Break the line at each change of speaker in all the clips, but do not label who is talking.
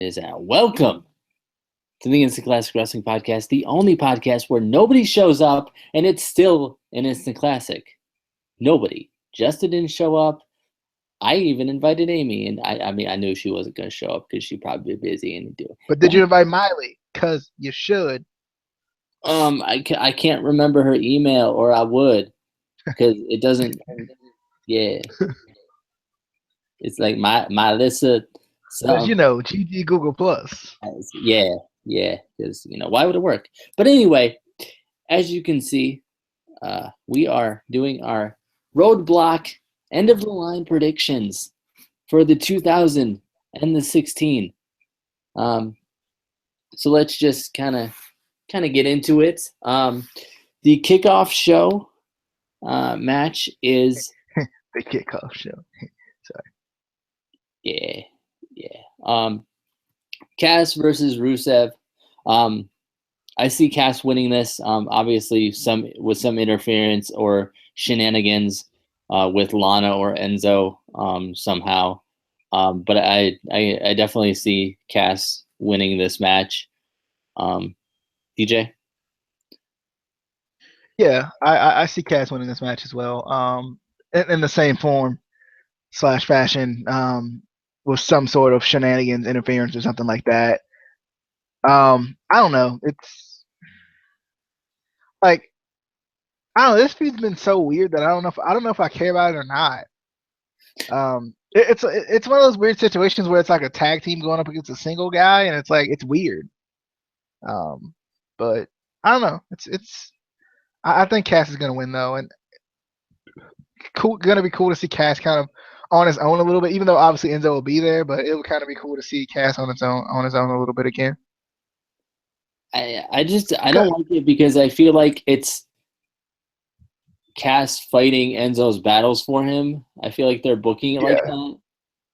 Is welcome to the Instant Classic Wrestling Podcast, the only podcast where nobody shows up and it's still an instant classic. Nobody. Justin didn't show up. I even invited Amy, and I mean, I knew she wasn't going to show up because she'd probably be busy and do it.
But did you invite Miley? Because you should.
I can't remember her email, or I would, because it doesn't. Yeah, it's like my Lisa.
Because, GG Google Plus.
Yeah, because, why would it work? But anyway, as you can see, we are doing our Roadblock end-of-the-line predictions for the 2016. So let's just kind of get into it. The kickoff show match is...
The kickoff show. Sorry.
Yeah. Cass versus Rusev. I see Cass winning this. Obviously, with some interference or shenanigans with Lana or Enzo somehow. But I definitely see Cass winning this match. DJ?
Yeah, I see Cass winning this match as well. In the same form / fashion, with some sort of shenanigans, interference, or something like that. I don't know. It's like, I don't know. This feud's been so weird that I don't know if I care about it or not. It's one of those weird situations where it's like a tag team going up against a single guy, and it's like, it's weird. But I don't know. I think Cass is gonna win though, and gonna be cool to see Cass kind of on his own a little bit. Even though obviously Enzo will be there, but it would kind of be cool to see Cass on his own a little bit again.
I don't like it because I feel like it's Cass fighting Enzo's battles for him. I feel like they're booking it like that,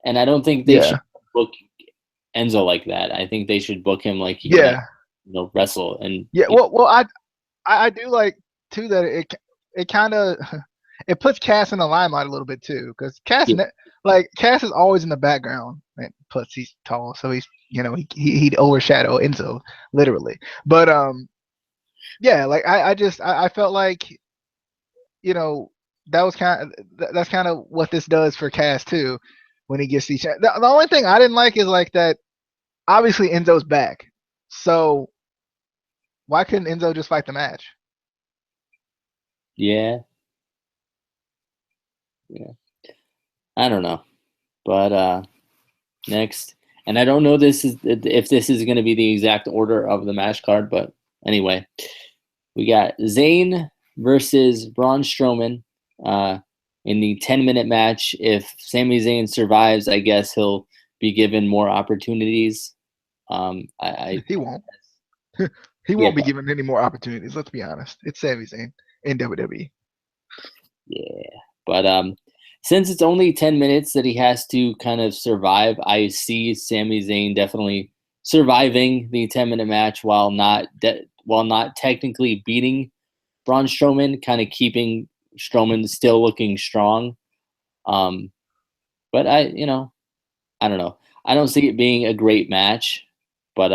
and I don't think they should book Enzo like that. I think they should book him like he can, wrestle. And
well, I do like too that it kind of it puts Cass in the limelight a little bit too, because Cass is always in the background. And plus he's tall, so he's he'd overshadow Enzo literally. But I felt like that's kind of what this does for Cass too, when he gets these. The only thing I didn't like is like that. Obviously Enzo's back, so why couldn't Enzo just fight the match?
Yeah. I don't know, but next, and I don't know if this is going to be the exact order of the match card, but anyway, we got Zayn versus Braun Strowman in the 10-minute match. If Sami Zayn survives, I guess he'll be given more opportunities.
He won't. He won't be given any more opportunities. Let's be honest. It's Sami Zayn in WWE.
Yeah, but since it's only 10 minutes that he has to kind of survive, I see Sami Zayn definitely surviving the 10-minute match while not technically beating Braun Strowman, kind of keeping Strowman still looking strong. But I don't know. I don't see it being a great match, but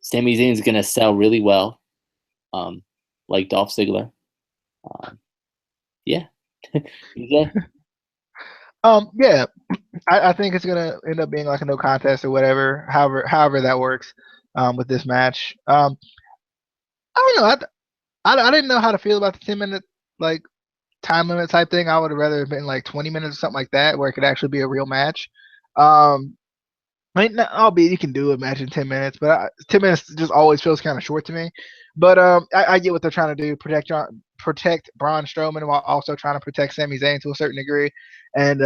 Sami Zayn's gonna sell really well, like Dolph Ziggler. Yeah.
Yeah, I think it's gonna end up being like a no contest or whatever. However that works with this match. I don't know. I didn't know how to feel about the 10-minute like time limit type thing. I would have rather been like 20 minutes or something like that, where it could actually be a real match. I mean, albeit you can do a match in 10 minutes, but 10 minutes just always feels kind of short to me. But I get what they're trying to do: protect Braun Strowman while also trying to protect Sami Zayn to a certain degree. And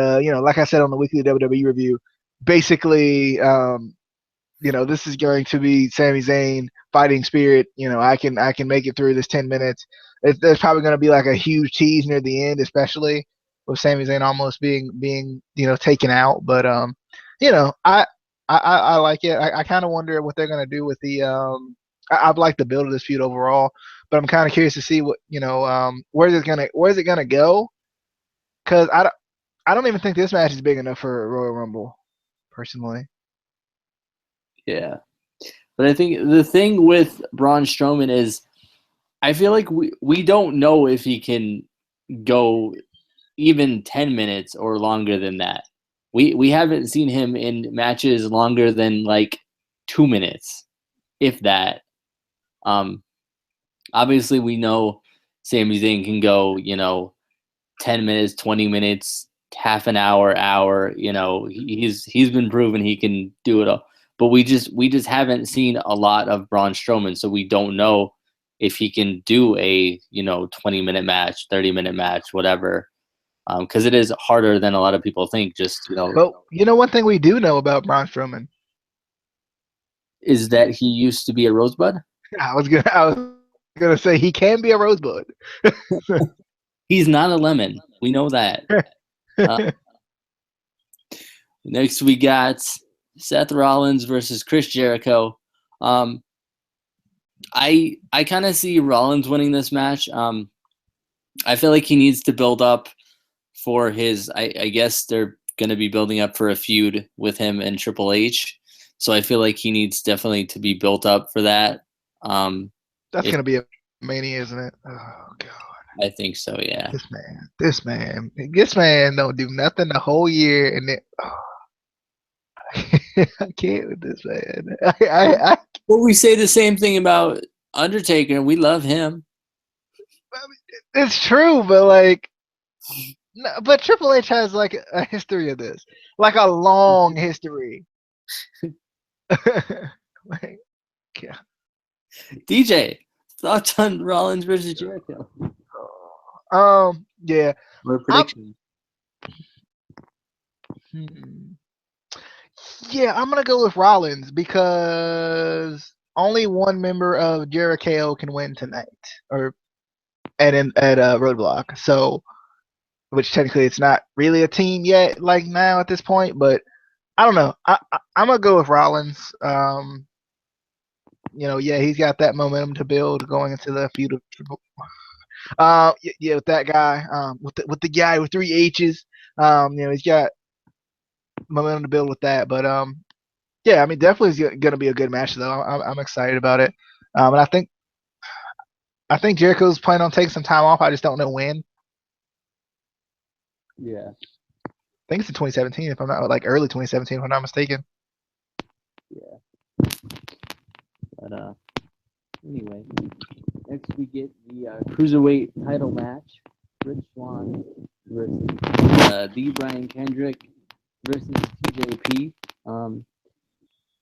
like I said on the weekly WWE review, basically, this is going to be Sami Zayn fighting spirit. I can make it through this 10 minutes. There's probably going to be like a huge tease near the end, especially with Sami Zayn almost being taken out. But I like it. I kind of wonder what they're going to do with the. I've liked the build of this feud overall, but I'm kind of curious to see what where's it gonna go? Because I don't even think this match is big enough for a Royal Rumble, personally.
Yeah. But I think the thing with Braun Strowman is I feel like we don't know if he can go even 10 minutes or longer than that. We haven't seen him in matches longer than like 2 minutes, if that. Um Obviously we know Sami Zayn can go, 10 minutes, 20 minutes, half an hour, he's been proven he can do it all. But we just haven't seen a lot of Braun Strowman, so we don't know if he can do a, 20-minute match, 30-minute match, whatever. Because it is harder than a lot of people think. Just,
But one thing we do know about Braun Strowman.
is that he used to be a Rosebud.
I was gonna say he can be a Rosebud.
He's not a lemon. We know that. Uh, Next, we got Seth Rollins versus Chris Jericho. Um, I kind of see Rollins winning this match. I feel like he needs to build up for his. I guess they're going to be building up for a feud with him and Triple H. So I feel like he needs definitely to be built up for that.
That's gonna be a Mania, isn't it? Oh God.
I think so. Yeah.
This man don't do nothing the whole year, and then I can't with this man.
Well, we say the same thing about Undertaker. We love him.
It's true, but like, no, but Triple H has like a history of this, like a long history. Like, yeah.
DJ, thoughts on Rollins versus Jericho?
Yeah.
Or prediction?
Yeah, I'm gonna go with Rollins because only one member of Jericho can win tonight, or at Roadblock. So, which technically it's not really a team yet, like now at this point, but I don't know. I'm gonna go with Rollins. Yeah, he's got that momentum to build going into the feud of yeah, with that guy, with the guy with 3 H's. He's got momentum to build with that. But yeah, I mean, definitely is gonna be a good match though. I'm excited about it. And I think Jericho's planning on taking some time off. I just don't know when.
Yeah.
I think it's in 2017, if I'm not like early 2017, if I'm not mistaken.
Yeah. But anyway, next we get the cruiserweight title match: Rich Swann versus the Brian Kendrick versus TJP.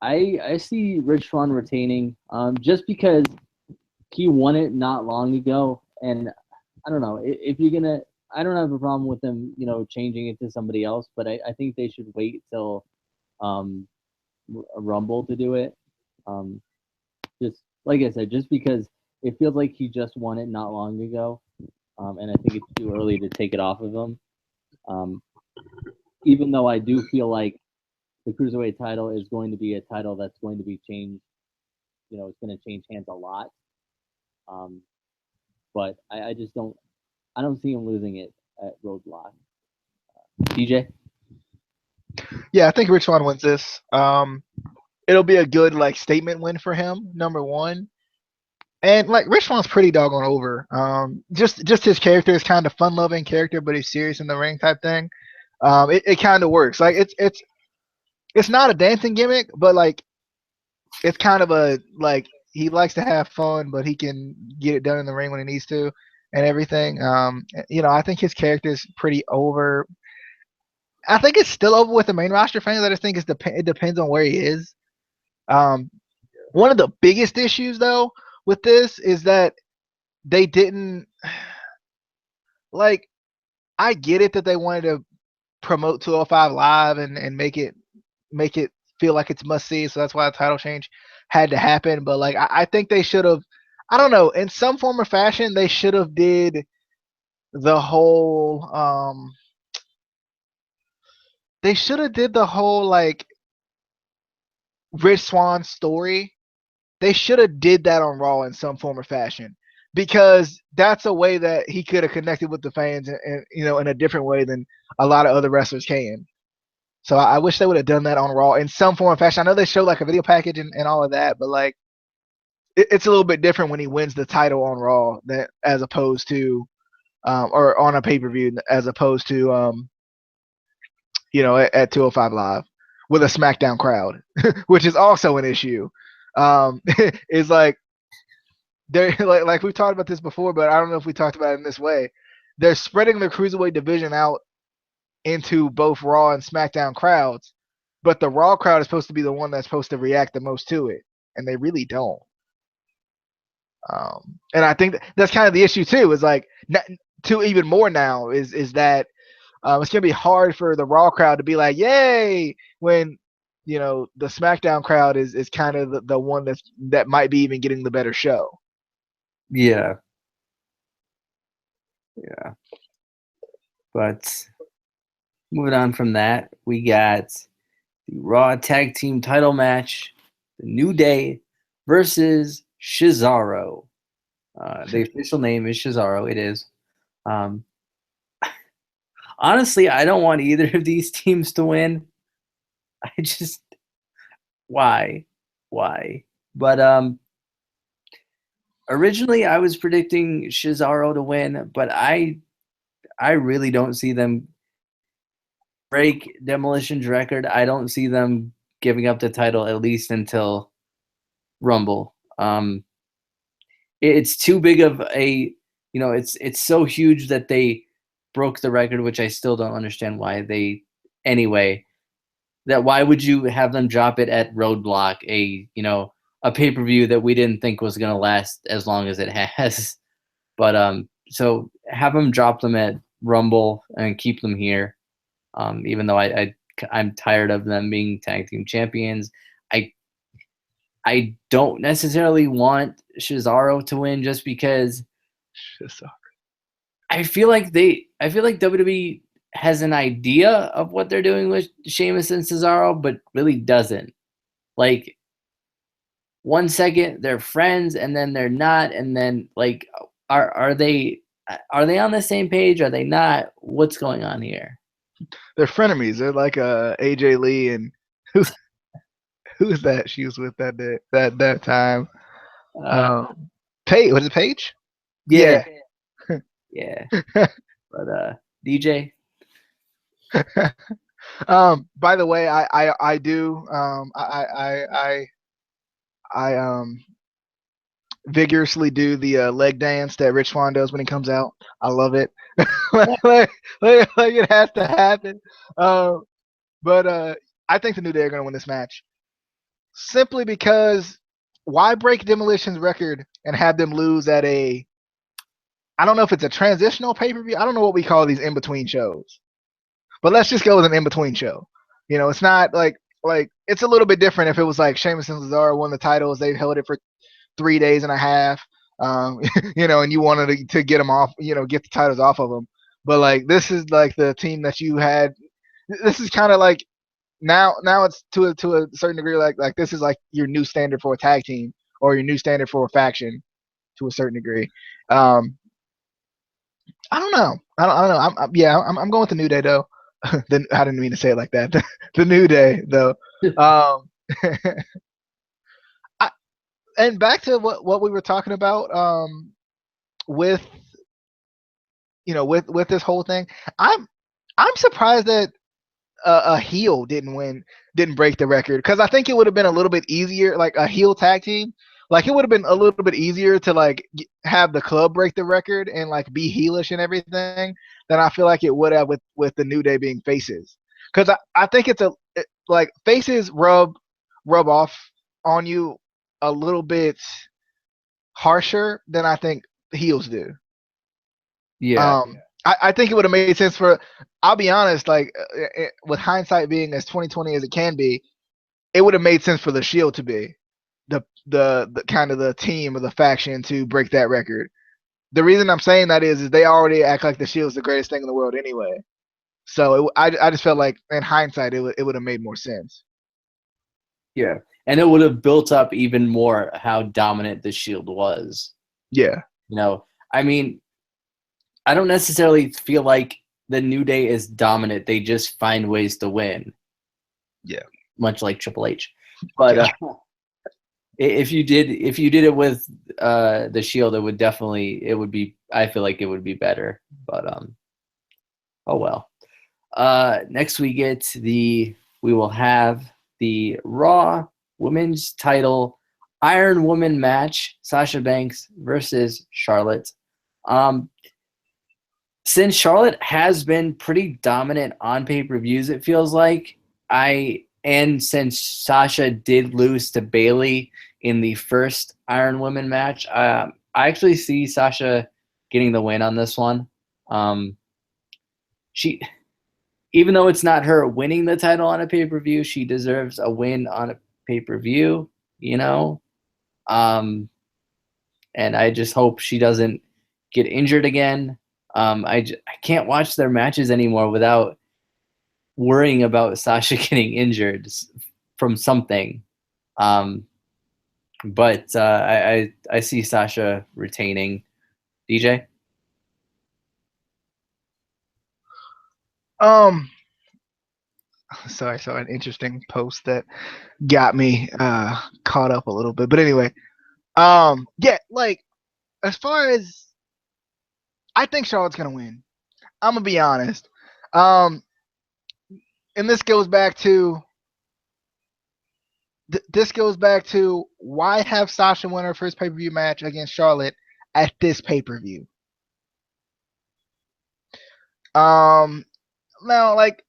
I see Rich Swann retaining just because he won it not long ago, and I don't know if you're gonna. I don't have a problem with them, changing it to somebody else, but I think they should wait till a Rumble to do it. Just like I said, just because it feels like he just won it not long ago, and I think it's too early to take it off of him. Even though I do feel like the cruiserweight title is going to be a title that's going to be changed. It's going to change hands a lot. But I just don't. I don't see him losing it at Roadblock. DJ.
Yeah, I think Rich Swann wins this. It'll be a good like statement win for him. Number one. And like Rich Swann's pretty doggone over. Just his character is kind of fun loving character, but he's serious in the ring type thing. It kind of works. Like it's not a dancing gimmick, but like it's kind of a like he likes to have fun, but he can get it done in the ring when he needs to, and everything. I think his character is pretty over. I think it's still over with the main roster fans. I just think it depends on where he is. Um, One of the biggest issues though with this is that they didn't like. I get it that they wanted to promote 205 Live and make it feel like it's must see. So that's why the title change had to happen. But like I think they should have. I don't know. In some form or fashion, they should have did the whole. They should have did the whole like Rich Swann story. They should have did that on Raw in some form or fashion because that's a way that he could have connected with the fans and in a different way than a lot of other wrestlers can. So I wish they would have done that on Raw in some form of fashion. I know they showed like a video package and all of that, but like it's a little bit different when he wins the title on Raw that as opposed to or on a pay per view as opposed to at 205 Live with a SmackDown crowd, which is also an issue. Is like they're like we've talked about this before, but I don't know if we talked about it in this way. They're spreading the cruiserweight division out into both Raw and SmackDown crowds, but the Raw crowd is supposed to be the one that's supposed to react the most to it, and they really don't. And I think that's kind of the issue too. Is like to even more now is that it's gonna be hard for the Raw crowd to be like, "Yay!" when the SmackDown crowd is kind of the one that might be even getting the better show.
Yeah. Yeah. But moving on from that, we got the Raw Tag Team title match, The New Day versus Cesaro. The official name is Cesaro. It is. Honestly, I don't want either of these teams to win. I just why? But originally I was predicting Cesaro to win, but I really don't see them break Demolition's record. I don't see them giving up the title at least until Rumble. It's too big of a, it's so huge that they broke the record, which I still don't understand why they. Anyway, that why would you have them drop it at Roadblock, a pay-per-view that we didn't think was going to last as long as it has. But so have them drop them at Rumble and keep them here. Even though I'm tired of them being tag team champions. I don't necessarily want Cesaro to win just because I feel like WWE has an idea of what they're doing with Sheamus and Cesaro, but really doesn't. Like, 1 second they're friends and then they're not, and then like are they on the same page? Are they not? What's going on here?
They're frenemies. They're like AJ Lee and who's that she was with that day that time. Paige, was it Paige?
Yeah. Yeah. But DJ.
By the way, I do I vigorously do the leg dance that Rich Swann does when he comes out. I love it. like it has to happen. But I think the New Day are going to win this match simply because why break Demolition's record and have them lose at a, I don't know if it's a transitional pay-per-view. I don't know what we call these in-between shows. But let's just go with an in-between show. It's not like it's a little bit different if it was like Sheamus and Cesaro won the titles. They held it for 3 days and a half, and you wanted to get them off, get the titles off of them. But like this is like the team that you had. This is kind of like now it's to a certain degree like this is like your new standard for a tag team or your new standard for a faction to a certain degree. I don't know. I don't know. I'm going with the New Day though. I didn't mean to say it like that. The New Day though. And back to what we were talking about with with this whole thing. I'm surprised that a heel didn't break the record, because I think it would have been a little bit easier, like a heel tag team. Like it would have been a little bit easier to like have the club break the record and like be heelish and everything than I feel like it would have with the New Day being faces. Because I think like faces rub off on you a little bit harsher than I think heels do.
Yeah.
I think it would have made sense for. I'll be honest, like with hindsight being as 2020 as it can be, it would have made sense for the Shield to be the kind of the team or the faction to break that record. The reason I'm saying that is they already act like the Shield's the greatest thing in the world anyway. So I just felt like in hindsight it would have made more sense.
Yeah, and it would have built up even more how dominant the Shield was.
Yeah.
I mean, I don't necessarily feel like the New Day is dominant. They just find ways to win.
Yeah.
much like Triple H. But
Yeah.
if you did it with the Shield, it would be, I feel like it would be better. But oh well. Next we will have the Raw Women's Title Iron Woman match, Sasha Banks versus Charlotte. Since Charlotte has been pretty dominant on pay-per-views, it feels like, and since Sasha did lose to Bayley in the first Iron Woman match, I actually see Sasha getting the win on this one. She, even though it's not her winning the title on a pay-per-view, she deserves a win on a pay-per-view, you know? And I just hope she doesn't get injured again. I can't watch their matches anymore without worrying about Sasha getting injured from something. But I see Sasha retaining. DJ?
So I saw an interesting post that got me caught up a little bit. But anyway, yeah, like as far as I think Charlotte's gonna win. I'm gonna be honest. And this goes back to why have Sasha win her first pay-per-view match against Charlotte at this pay-per-view? Now like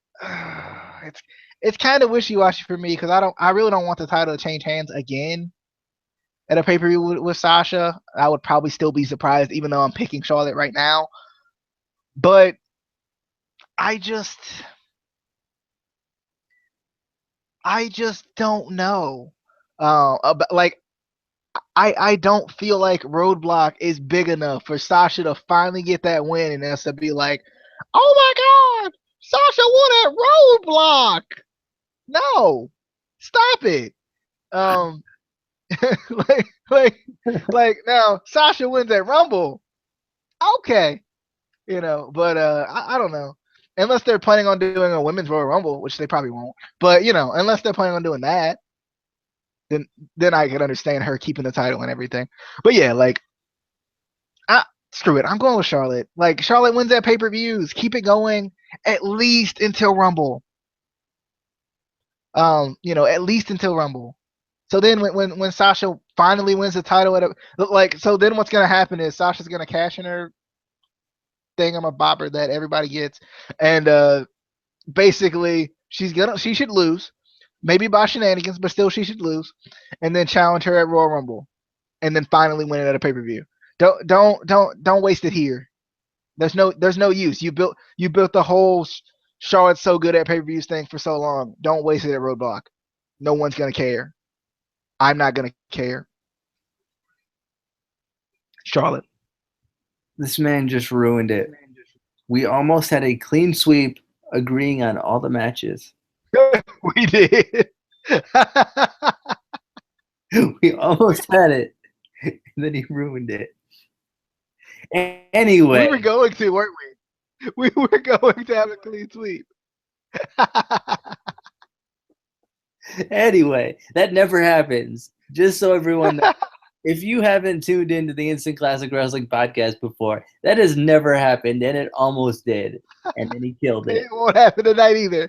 it's kind of wishy-washy for me because I really don't want the title to change hands again at a pay-per-view with Sasha. I would probably still be surprised even though I'm picking Charlotte right now. But I just don't know. Like I don't feel like Roadblock is big enough for Sasha to finally get that win and us to be like, oh my God, Sasha won at Roadblock. No, stop it. Like now Sasha wins at Rumble. Okay, but I don't know. Unless they're planning on doing a women's Royal Rumble, which they probably won't. But unless they're planning on doing that, then I can understand her keeping the title and everything. But yeah, like, screw it. I'm going with Charlotte. Like Charlotte wins at pay-per-views. Keep it going at least until Rumble. At least until Rumble. So then when Sasha finally wins the title so then what's gonna happen is Sasha's gonna cash in her thingamabobber that everybody gets, and basically she should lose, maybe by shenanigans, but still she should lose, and then challenge her at Royal Rumble, and then finally win it at a pay-per-view. Don't waste it here. There's no use. You built the whole Charlotte's so good at pay-per-views thing for so long. Don't waste it at Roadblock. No one's gonna care. I'm not gonna care. Charlotte.
This man just ruined it. We almost had a clean sweep agreeing on all the matches.
We did.
We almost had it. And then he ruined it. Anyway.
We were going to, weren't we? We were going to have a clean sweep.
Anyway, that never happens. Just so everyone knows. If you haven't tuned into the Instant Classic Wrestling podcast before, that has never happened, and it almost did. And then he killed it.
It won't happen tonight either.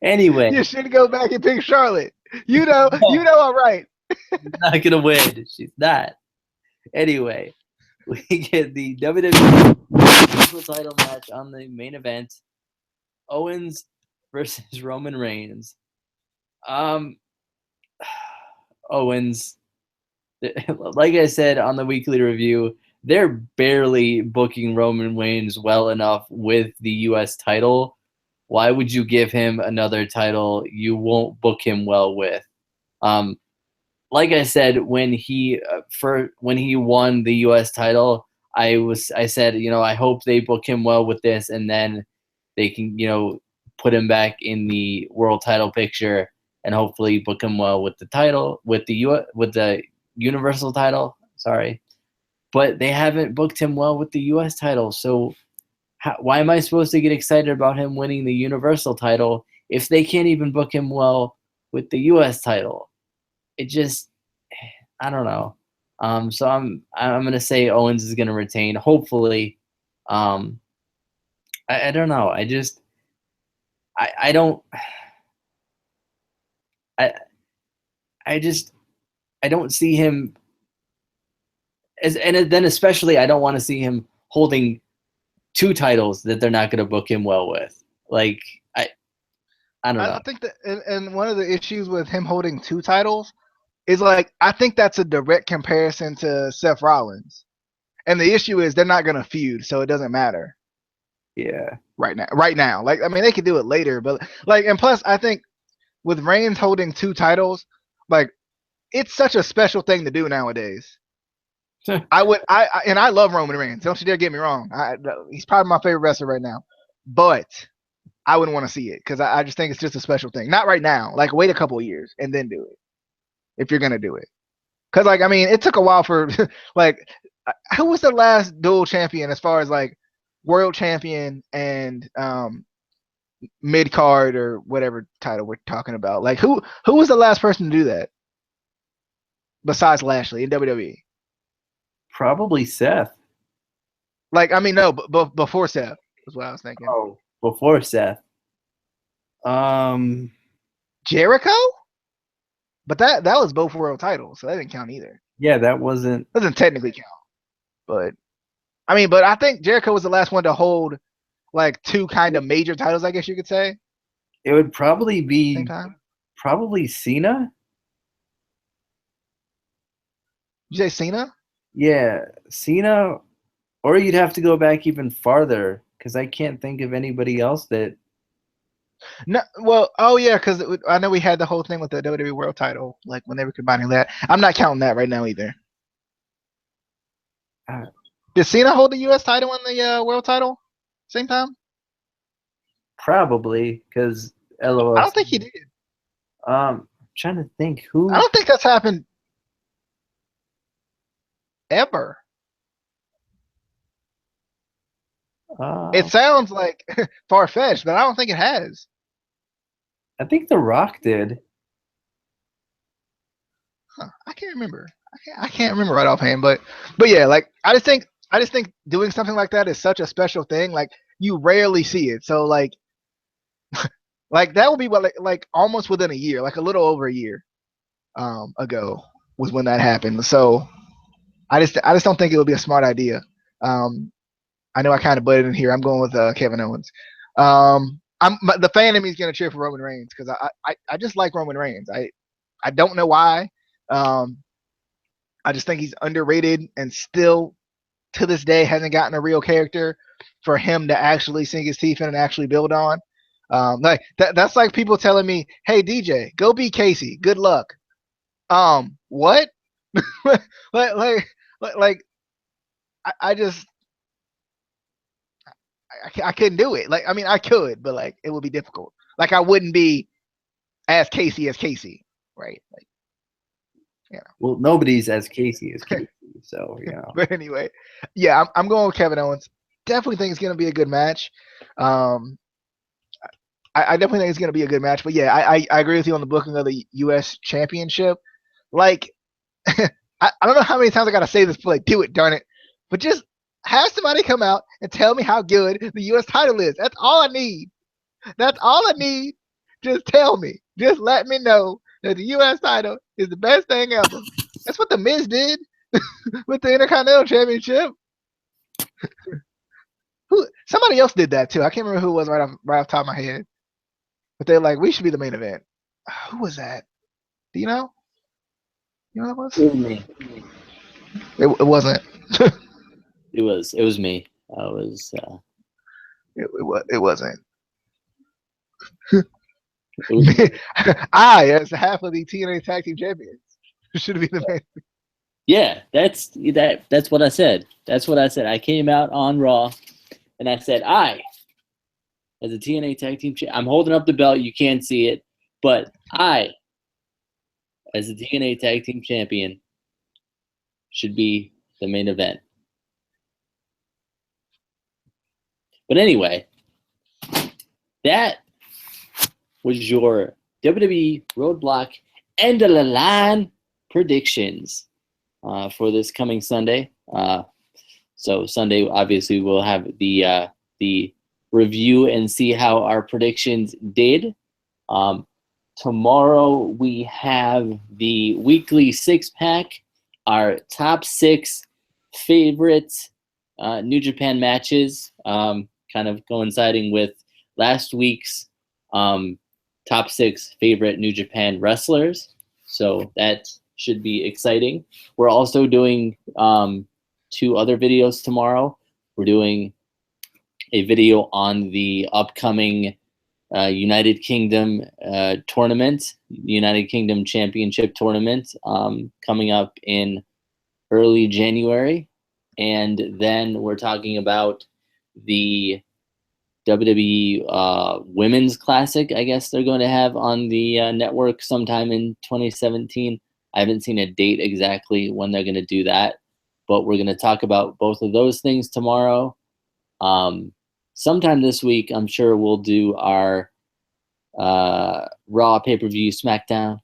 Anyway.
You should go back and pick Charlotte. You know I'm right.
She's not going to win. She's not. Anyway, we get the WWE title match on the main event. Owens versus Roman Reigns. Owens, like I said on the weekly review, they're barely booking Roman Reigns well enough with the U.S. title. Why would you give him another title you won't book him well with? Like I said, when he won the U.S. title, I said, I hope they book him well with this, and then they can, put him back in the world title picture, and hopefully book him well with the title, with the Universal title. Sorry, but they haven't booked him well with the U.S. title. So why am I supposed to get excited about him winning the Universal title if they can't even book him well with the U.S. title, it just, I don't know. So I'm gonna say Owens is gonna retain. Hopefully, I don't know. I don't I I just I don't see him and then especially I don't want to see him holding two titles that they're not going to book him well with. Like I don't know.
I think that, and one of the issues with him holding two titles is like I think that's a direct comparison to Seth Rollins, and the issue is they're not going to feud, so it doesn't matter.
Yeah.
Right now, like I mean, they could do it later, but like, and plus, I think with Reigns holding two titles, like it's such a special thing to do nowadays. I love Roman Reigns. Don't you dare get me wrong. He's probably my favorite wrestler right now, but I wouldn't want to see it because I just think it's just a special thing. Not right now. Like wait a couple of years and then do it if you're gonna do it. Because like I mean, it took a while for like who was the last dual champion as far as like world champion and mid card or whatever title we're talking about. Like who was the last person to do that besides Lashley in WWE?
Probably Seth.
Like I mean, no, but before Seth was what I was thinking.
Oh, before Seth.
Jericho, but that was both world titles, so that didn't count either.
Yeah, that doesn't
technically count, but I mean, but I think Jericho was the last one to hold like two kind of major titles, I guess you could say.
It would probably be
Same time.
Probably Cena.
Did you say Cena?
Yeah, Cena, or you'd have to go back even farther because I can't think of anybody else that.
No, well, oh yeah, because I know we had the whole thing with the WWE World Title, like when they were combining that. I'm not counting that right now either. Did Cena hold the U.S. title and the World Title same time?
Probably because LOL.
I don't think he did.
Trying to think who.
I don't think that's happened ever. It sounds like far fetched, but I don't think it has.
I think The Rock did.
Huh, I can't remember. I can't remember right offhand, but yeah, like I just think doing something like that is such a special thing. Like you rarely see it. So like like that will be what like almost within a year, like a little over a year ago was when that happened. So I just don't think it would be a smart idea. I know I kind of butted in here. I'm going with Kevin Owens. The fan in me is going to cheer for Roman Reigns because I just like Roman Reigns. I don't know why. I just think he's underrated and still to this day hasn't gotten a real character for him to actually sink his teeth in and actually build on. Like that's like people telling me, "Hey DJ, go be Casey. Good luck." What? like I just I couldn't do it. Like I mean I could, but like it would be difficult. Like I wouldn't be as Casey, right? Like
yeah. Well, nobody's as Casey as Casey, so you know.
But anyway, yeah, I'm going with Kevin Owens. Definitely think it's going to be a good match. I definitely think it's going to be a good match. But yeah, I agree with you on the booking of the U.S. Championship. Like, I don't know how many times I got to say this, but like, do it, darn it. But just have somebody come out and tell me how good the U.S. title is. That's all I need. That's all I need. Just tell me. Just let me know that the U.S. title is the best thing ever. That's what the Miz did with the Intercontinental Championship. Somebody else did that too. I can't remember who it was right off the top of my head. But they're like, we should be the main event. Who was that? Do you know? You know what that was?
It was me.
It wasn't.
It was me. I was.
It wasn't. I, as half of the TNA Tag Team Champions, should be the main.
Yeah, that's what I said. That's what I said. I came out on Raw, and I said, I, as a TNA Tag Team Champion, I'm holding up the belt. You can't see it, but I, as a TNA Tag Team Champion, should be the main event. But anyway, that was your WWE Roadblock end of the line predictions for this coming Sunday. So Sunday, obviously, we'll have the review and see how our predictions did. Tomorrow we have the weekly six-pack, our top 6 favorite New Japan matches, kind of coinciding with last week's top 6 favorite New Japan wrestlers. So that should be exciting. We're also doing 2 other videos tomorrow. We're doing a video on the upcoming United Kingdom tournament, United Kingdom Championship tournament, coming up in early January. And then we're talking about the WWE Women's Classic, I guess they're going to have on the network sometime in 2017. I haven't seen a date exactly when they're going to do that, but we're going to talk about both of those things tomorrow. Sometime this week, I'm sure we'll do our Raw pay-per-view SmackDown.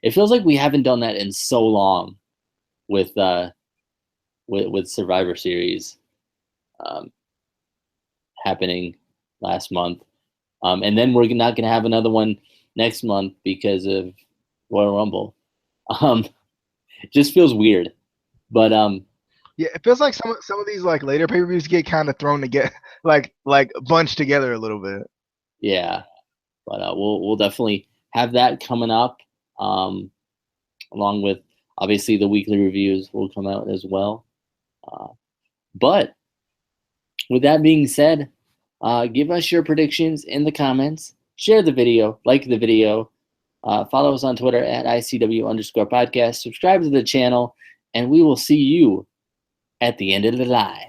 It feels like we haven't done that in so long with Survivor Series happening last month. And then we're not going to have another one next month because of Royal Rumble. It just feels weird. But
yeah, it feels like some of these like later pay-per-views get kind of thrown together, like bunched together a little bit.
Yeah, but we'll definitely have that coming up, along with obviously the weekly reviews will come out as well. But with that being said, give us your predictions in the comments. Share the video, like the video, follow us on Twitter at ICW_podcast. Subscribe to the channel, and we will see you at the end of the line.